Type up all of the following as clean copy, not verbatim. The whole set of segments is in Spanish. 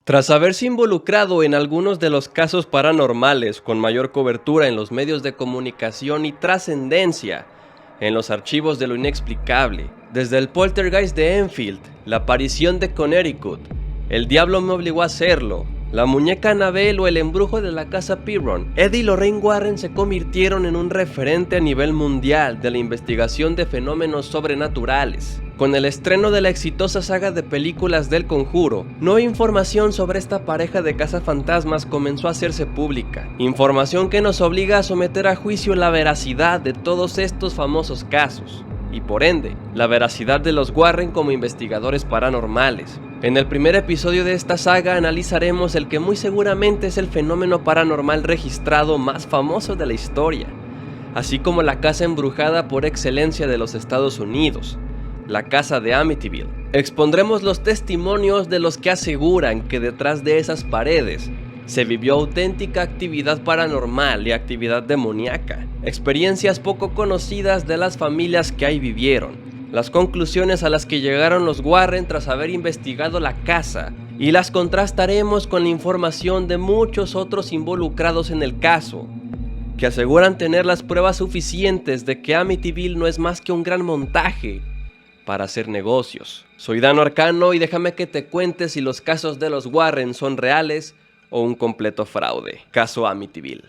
Tras haberse involucrado en algunos de los casos paranormales con mayor cobertura en los medios de comunicación y trascendencia en los archivos de lo inexplicable, desde el poltergeist de Enfield, la aparición de Connecticut, el diablo me obligó a hacerlo, la muñeca Annabelle o el embrujo de la casa Piron, Ed y Lorraine Warren se convirtieron en un referente a nivel mundial de la investigación de fenómenos sobrenaturales. Con el estreno de la exitosa saga de películas del Conjuro, nueva información sobre esta pareja de cazafantasmas comenzó a hacerse pública, información que nos obliga a someter a juicio la veracidad de todos estos famosos casos, y por ende, la veracidad de los Warren como investigadores paranormales. En el primer episodio de esta saga analizaremos el que muy seguramente es el fenómeno paranormal registrado más famoso de la historia, así como la casa embrujada por excelencia de los Estados Unidos, la casa de Amityville. Expondremos los testimonios de los que aseguran que detrás de esas paredes se vivió auténtica actividad paranormal y actividad demoníaca, experiencias poco conocidas de las familias que ahí vivieron, las conclusiones a las que llegaron los Warren tras haber investigado la casa, y las contrastaremos con la información de muchos otros involucrados en el caso, que aseguran tener las pruebas suficientes de que Amityville no es más que un gran montaje para hacer negocios. Soy Dano Arcano y déjame que te cuente si los casos de los Warren son reales o un completo fraude. Caso Amityville.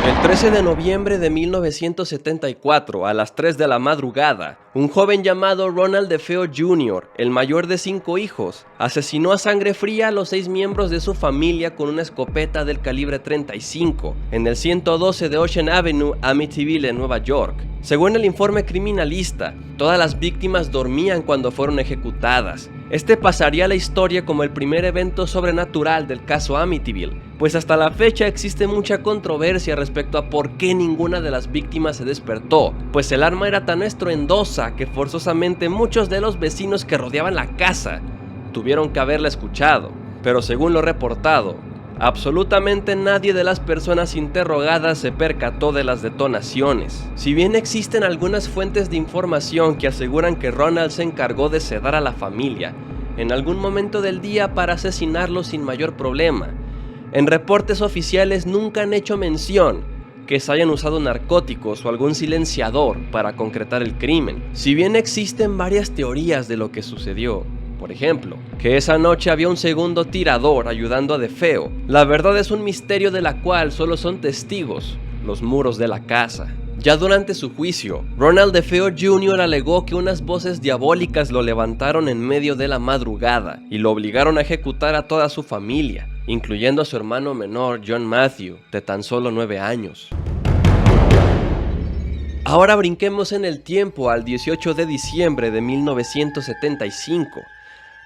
El 13 de noviembre de 1974, a las 3 de la madrugada, un joven llamado Ronald DeFeo Jr., el mayor de 5 hijos, asesinó a sangre fría a los 6 miembros de su familia con una escopeta del calibre 35 en el 112 de Ocean Avenue, Amityville, en Nueva York. Según el informe criminalista, todas las víctimas dormían cuando fueron ejecutadas. Este pasaría a la historia como el primer evento sobrenatural del caso Amityville, pues hasta la fecha existe mucha controversia respecto a por qué ninguna de las víctimas se despertó, pues el arma era tan estruendosa que forzosamente muchos de los vecinos que rodeaban la casa tuvieron que haberla escuchado. Pero según lo reportado, absolutamente nadie de las personas interrogadas se percató de las detonaciones. Si bien existen algunas fuentes de información que aseguran que Ronald se encargó de sedar a la familia en algún momento del día para asesinarlos sin mayor problema, en reportes oficiales nunca han hecho mención que se hayan usado narcóticos o algún silenciador para concretar el crimen. Si bien existen varias teorías de lo que sucedió, por ejemplo, que esa noche había un segundo tirador ayudando a DeFeo, la verdad es un misterio de la cual solo son testigos los muros de la casa. Ya durante su juicio, Ronald DeFeo Jr. alegó que unas voces diabólicas lo levantaron en medio de la madrugada y lo obligaron a ejecutar a toda su familia, incluyendo a su hermano menor John Matthew, de tan solo 9 años. Ahora brinquemos en el tiempo al 18 de diciembre de 1975,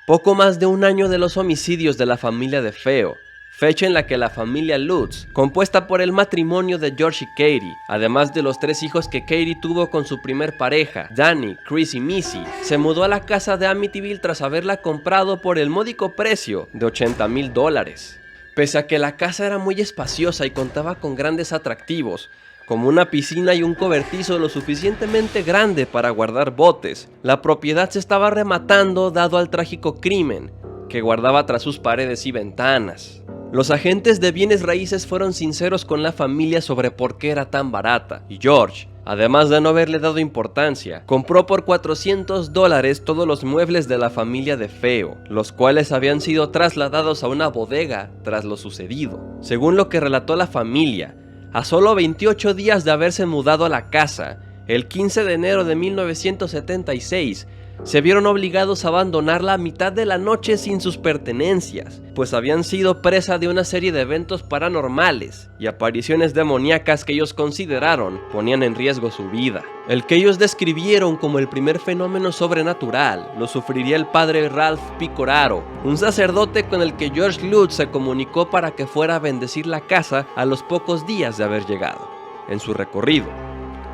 poco más de un año de los homicidios de la familia DeFeo, fecha en la que la familia Lutz, compuesta por el matrimonio de George y Katie, además de los 3 hijos que Katie tuvo con su primer pareja, Danny, Chris y Missy, se mudó a la casa de Amityville tras haberla comprado por el módico precio de $80,000. Pese a que la casa era muy espaciosa y contaba con grandes atractivos, como una piscina y un cobertizo lo suficientemente grande para guardar botes, la propiedad se estaba rematando dado al trágico crimen que guardaba tras sus paredes y ventanas. Los agentes de bienes raíces fueron sinceros con la familia sobre por qué era tan barata, y George, además de no haberle dado importancia, compró por $400 todos los muebles de la familia DeFeo, los cuales habían sido trasladados a una bodega tras lo sucedido. Según lo que relató la familia, a solo 28 días de haberse mudado a la casa, el 15 de enero de 1976, se vieron obligados a abandonarla a mitad de la noche sin sus pertenencias, pues habían sido presa de una serie de eventos paranormales y apariciones demoníacas que ellos consideraron ponían en riesgo su vida. El que ellos describieron como el primer fenómeno sobrenatural lo sufriría el padre Ralph Pecoraro, un sacerdote con el que George Lutz se comunicó para que fuera a bendecir la casa a los pocos días de haber llegado. En su recorrido,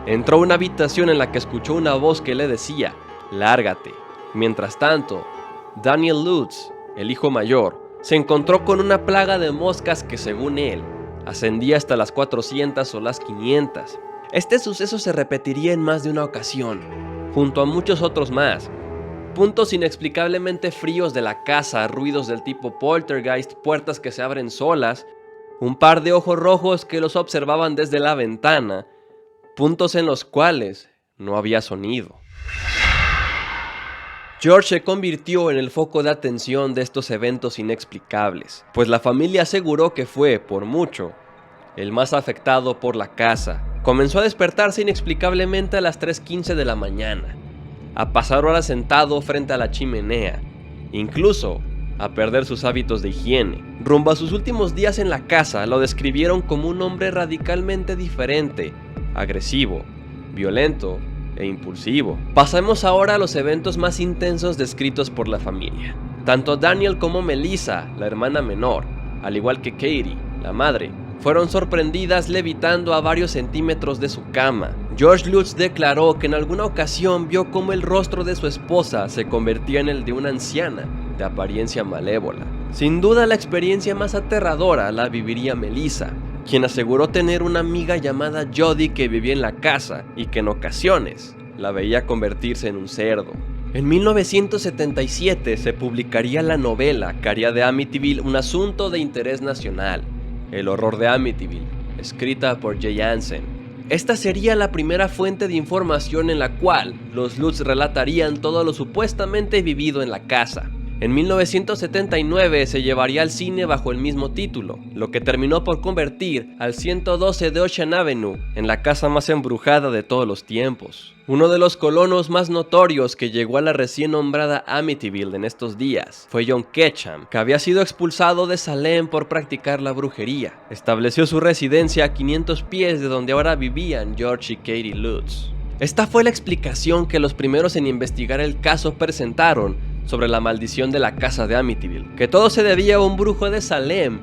entró a una habitación en la que escuchó una voz que le decía: «Lárgate». Mientras tanto, Daniel Lutz, el hijo mayor, se encontró con una plaga de moscas que, según él, ascendía hasta las 400 o las 500. Este suceso se repetiría en más de una ocasión, junto a muchos otros más. Puntos inexplicablemente fríos de la casa, ruidos del tipo poltergeist, puertas que se abren solas, un par de ojos rojos que los observaban desde la ventana, puntos en los cuales no había sonido. George se convirtió en el foco de atención de estos eventos inexplicables, pues la familia aseguró que fue, por mucho, el más afectado por la casa. Comenzó a despertarse inexplicablemente a las 3:15 de la mañana, a pasar horas sentado frente a la chimenea, incluso a perder sus hábitos de higiene. Rumbo a sus últimos días en la casa, lo describieron como un hombre radicalmente diferente, agresivo, violento e impulsivo. Pasemos ahora a los eventos más intensos descritos por la familia. Tanto Daniel como Melissa, la hermana menor, al igual que Katie, la madre, fueron sorprendidas levitando a varios centímetros de su cama. George Lutz declaró que en alguna ocasión vio cómo el rostro de su esposa se convertía en el de una anciana de apariencia malévola. Sin duda la experiencia más aterradora la viviría Melissa, quien aseguró tener una amiga llamada Jody que vivía en la casa y que en ocasiones la veía convertirse en un cerdo. En 1977 se publicaría la novela que haría de Amityville un asunto de interés nacional, El horror de Amityville, escrita por Jay Anson. Esta sería la primera fuente de información en la cual los Lutz relatarían todo lo supuestamente vivido en la casa. En 1979 se llevaría al cine bajo el mismo título, lo que terminó por convertir al 112 de Ocean Avenue en la casa más embrujada de todos los tiempos. Uno de los colonos más notorios que llegó a la recién nombrada Amityville en estos días fue John Ketchum, que había sido expulsado de Salem por practicar la brujería. Estableció su residencia a 500 pies de donde ahora vivían George y Katie Lutz. Esta fue la explicación que los primeros en investigar el caso presentaron sobre la maldición de la casa de Amityville, que todo se debía a un brujo de Salem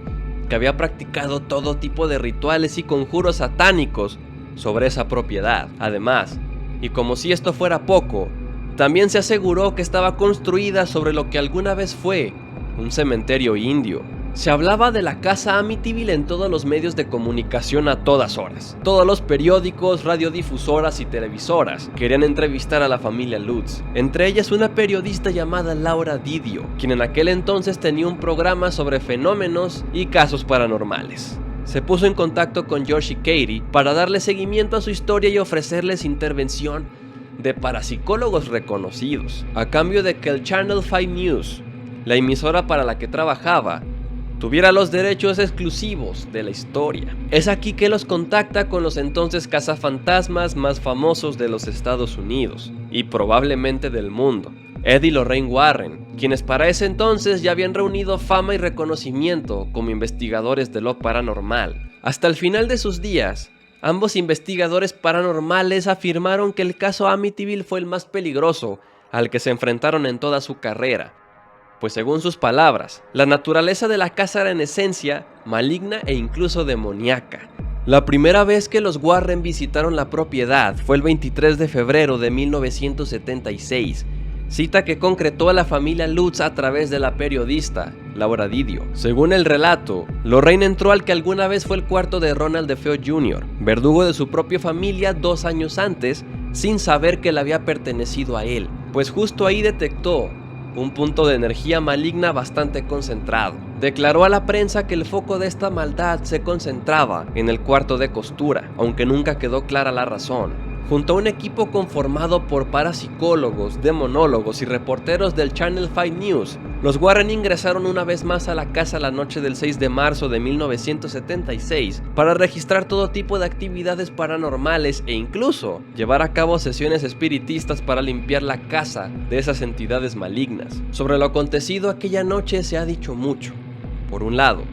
que había practicado todo tipo de rituales y conjuros satánicos sobre esa propiedad. Además, y como si esto fuera poco, también se aseguró que estaba construida sobre lo que alguna vez fue un cementerio indio. Se hablaba de la casa Amityville en todos los medios de comunicación a todas horas. Todos los periódicos, radiodifusoras y televisoras querían entrevistar a la familia Lutz. Entre ellas una periodista llamada Laura Didio, quien en aquel entonces tenía un programa sobre fenómenos y casos paranormales. Se puso en contacto con George y Katie para darle seguimiento a su historia y ofrecerles intervención de parapsicólogos reconocidos, a cambio de que el Channel 5 News, la emisora para la que trabajaba, tuviera los derechos exclusivos de la historia. Es aquí que los contacta con los entonces cazafantasmas más famosos de los Estados Unidos, y probablemente del mundo, Ed y Lorraine Warren, quienes para ese entonces ya habían reunido fama y reconocimiento como investigadores de lo paranormal. Hasta el final de sus días, ambos investigadores paranormales afirmaron que el caso Amityville fue el más peligroso al que se enfrentaron en toda su carrera, pues según sus palabras, la naturaleza de la casa era en esencia maligna e incluso demoníaca. La primera vez que los Warren visitaron la propiedad fue el 23 de febrero de 1976, cita que concretó a la familia Lutz a través de la periodista Laura Didio. Según el relato, Lorraine entró al que alguna vez fue el cuarto de Ronald DeFeo Jr., verdugo de su propia familia 2 años antes, sin saber que le había pertenecido a él, pues justo ahí detectó un punto de energía maligna bastante concentrado. Declaró a la prensa que el foco de esta maldad se concentraba en el cuarto de costura, aunque nunca quedó clara la razón. Junto a un equipo conformado por parapsicólogos, demonólogos y reporteros del Channel 5 News, los Warren ingresaron una vez más a la casa la noche del 6 de marzo de 1976 para registrar todo tipo de actividades paranormales e incluso llevar a cabo sesiones espiritistas para limpiar la casa de esas entidades malignas. Sobre lo acontecido aquella noche se ha dicho mucho. Por un lado,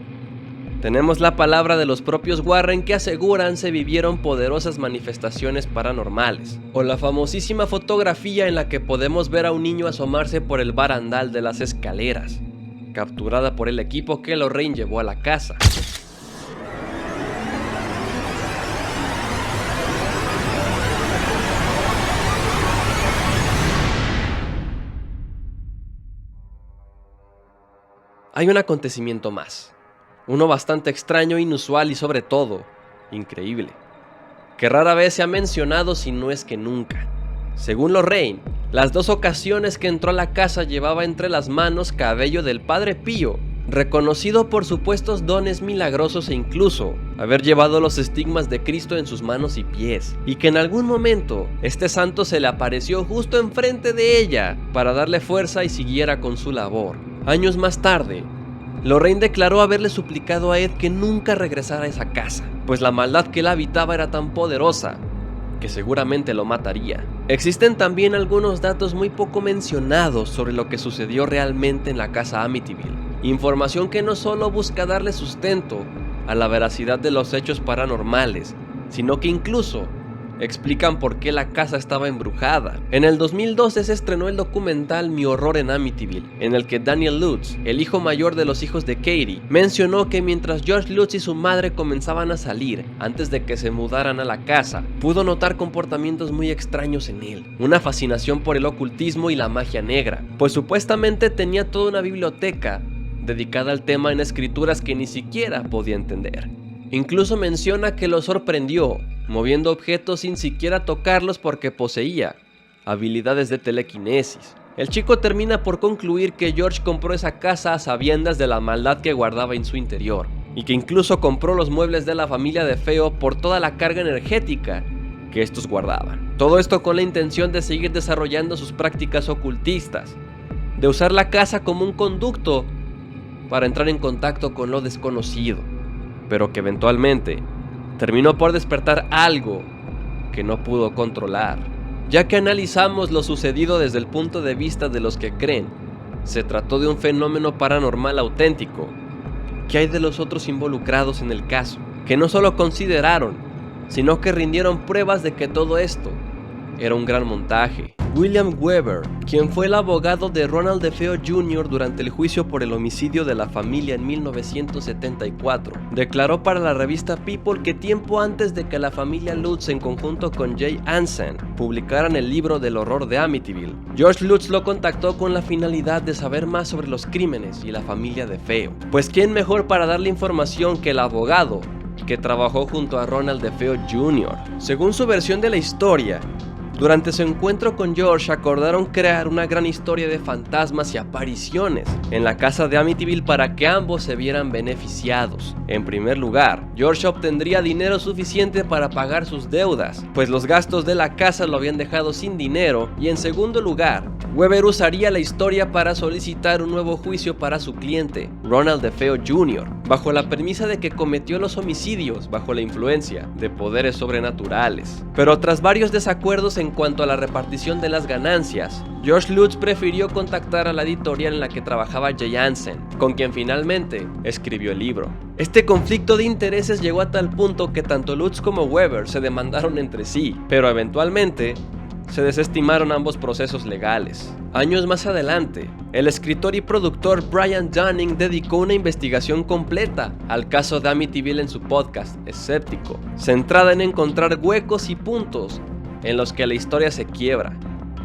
tenemos la palabra de los propios Warren que aseguran se vivieron poderosas manifestaciones paranormales, o la famosísima fotografía en la que podemos ver a un niño asomarse por el barandal de las escaleras, capturada por el equipo que Lorraine llevó a la casa. Hay un acontecimiento más. Uno bastante extraño, inusual y sobre todo, increíble, que rara vez se ha mencionado si no es que nunca. Según Lorraine, las 2 ocasiones que entró a la casa llevaba entre las manos cabello del Padre Pío, reconocido por supuestos dones milagrosos e incluso haber llevado los estigmas de Cristo en sus manos y pies, y que en algún momento este santo se le apareció justo enfrente de ella para darle fuerza y siguiera con su labor. Años más tarde, Lorraine declaró haberle suplicado a Ed que nunca regresara a esa casa, pues la maldad que él habitaba era tan poderosa que seguramente lo mataría. Existen también algunos datos muy poco mencionados sobre lo que sucedió realmente en la casa Amityville, información que no solo busca darle sustento a la veracidad de los hechos paranormales, sino que incluso explican por qué la casa estaba embrujada. En el 2012 se estrenó el documental Mi Horror en Amityville, en el que Daniel Lutz, el hijo mayor de los hijos de Katie, mencionó que mientras George Lutz y su madre comenzaban a salir antes de que se mudaran a la casa, pudo notar comportamientos muy extraños en él, una fascinación por el ocultismo y la magia negra, pues supuestamente tenía toda una biblioteca dedicada al tema en escrituras que ni siquiera podía entender. Incluso menciona que lo sorprendió moviendo objetos sin siquiera tocarlos porque poseía habilidades de telequinesis. El chico termina por concluir que George compró esa casa a sabiendas de la maldad que guardaba en su interior, y que incluso compró los muebles de la familia de Feo por toda la carga energética que estos guardaban. Todo esto con la intención de seguir desarrollando sus prácticas ocultistas, de usar la casa como un conducto para entrar en contacto con lo desconocido, pero que eventualmente terminó por despertar algo que no pudo controlar. Ya que analizamos lo sucedido desde el punto de vista de los que creen se trató de un fenómeno paranormal auténtico, ¿qué hay de los otros involucrados en el caso? Que no solo consideraron, sino que rindieron pruebas de que todo esto era un gran montaje. William Weber, quien fue el abogado de Ronald DeFeo Jr. durante el juicio por el homicidio de la familia en 1974, declaró para la revista People que tiempo antes de que la familia Lutz en conjunto con Jay Anson publicaran el libro del horror de Amityville, George Lutz lo contactó con la finalidad de saber más sobre los crímenes y la familia DeFeo. Pues quién mejor para darle información que el abogado que trabajó junto a Ronald DeFeo Jr. Según su versión de la historia, durante su encuentro con George acordaron crear una gran historia de fantasmas y apariciones en la casa de Amityville para que ambos se vieran beneficiados. En primer lugar, George obtendría dinero suficiente para pagar sus deudas, pues los gastos de la casa lo habían dejado sin dinero, y en segundo lugar, Weber usaría la historia para solicitar un nuevo juicio para su cliente, Ronald DeFeo Jr., bajo la premisa de que cometió los homicidios bajo la influencia de poderes sobrenaturales. Pero tras varios desacuerdos en cuanto a la repartición de las ganancias, George Lutz prefirió contactar a la editorial en la que trabajaba Jay Anson, con quien finalmente escribió el libro. Este conflicto de intereses llegó a tal punto que tanto Lutz como Weber se demandaron entre sí, pero eventualmente se desestimaron ambos procesos legales. Años más adelante, el escritor y productor Brian Dunning dedicó una investigación completa al caso de Amityville en su podcast Escéptico, centrada en encontrar huecos y puntos en los que la historia se quiebra,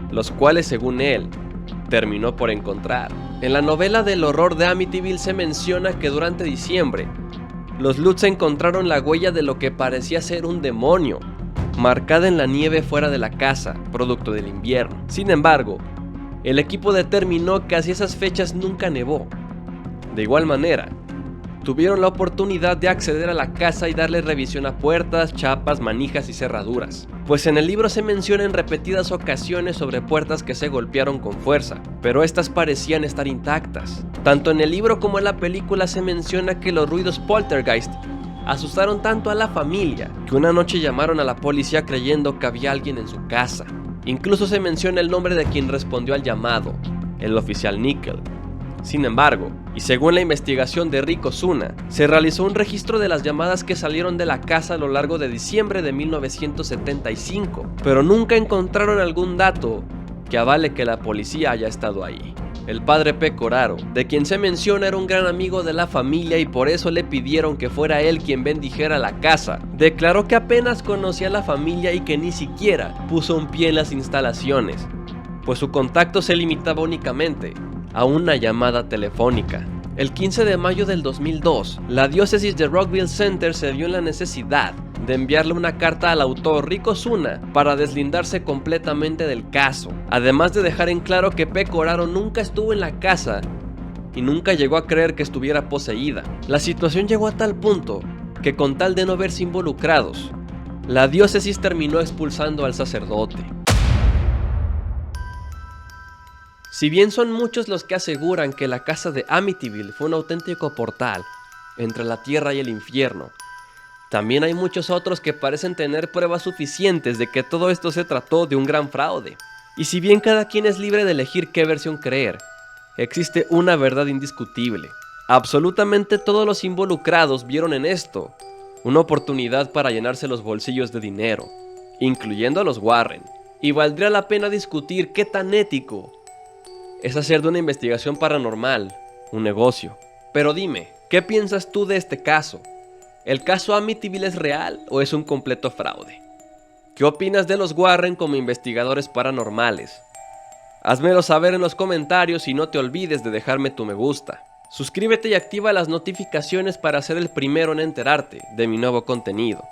los cuales según él terminó por encontrar. En la novela del horror de Amityville se menciona que durante diciembre los Lutz encontraron la huella de lo que parecía ser un demonio, marcada en la nieve fuera de la casa, producto del invierno. Sin embargo, el equipo determinó que hacia esas fechas nunca nevó. De igual manera, tuvieron la oportunidad de acceder a la casa y darle revisión a puertas, chapas, manijas y cerraduras, pues en el libro se menciona en repetidas ocasiones sobre puertas que se golpearon con fuerza, pero estas parecían estar intactas. Tanto en el libro como en la película se menciona que los ruidos poltergeist asustaron tanto a la familia que una noche llamaron a la policía creyendo que había alguien en su casa. Incluso se menciona el nombre de quien respondió al llamado, el oficial Nickel. Sin embargo, y según la investigación de Rick Osuna, se realizó un registro de las llamadas que salieron de la casa a lo largo de diciembre de 1975, pero nunca encontraron algún dato que avale que la policía haya estado ahí. El padre Pecoraro, de quien se menciona era un gran amigo de la familia y por eso le pidieron que fuera él quien bendijera la casa, declaró que apenas conocía a la familia y que ni siquiera puso un pie en las instalaciones, pues su contacto se limitaba únicamente a una llamada telefónica. El 15 de mayo del 2002, la diócesis de Rockville Center se vio en la necesidad de enviarle una carta al autor Rick Osuna para deslindarse completamente del caso, además de dejar en claro que Pecoraro nunca estuvo en la casa y nunca llegó a creer que estuviera poseída. La situación llegó a tal punto que, con tal de no verse involucrados, la diócesis terminó expulsando al sacerdote. Si bien son muchos los que aseguran que la casa de Amityville fue un auténtico portal entre la tierra y el infierno, también hay muchos otros que parecen tener pruebas suficientes de que todo esto se trató de un gran fraude. Y si bien cada quien es libre de elegir qué versión creer, existe una verdad indiscutible. Absolutamente todos los involucrados vieron en esto una oportunidad para llenarse los bolsillos de dinero, incluyendo a los Warren. Y valdría la pena discutir qué tan ético es hacer de una investigación paranormal un negocio. Pero dime, ¿qué piensas tú de este caso? ¿El caso Amityville es real o es un completo fraude? ¿Qué opinas de los Warren como investigadores paranormales? Házmelo saber en los comentarios y no te olvides de dejarme tu me gusta. Suscríbete y activa las notificaciones para ser el primero en enterarte de mi nuevo contenido.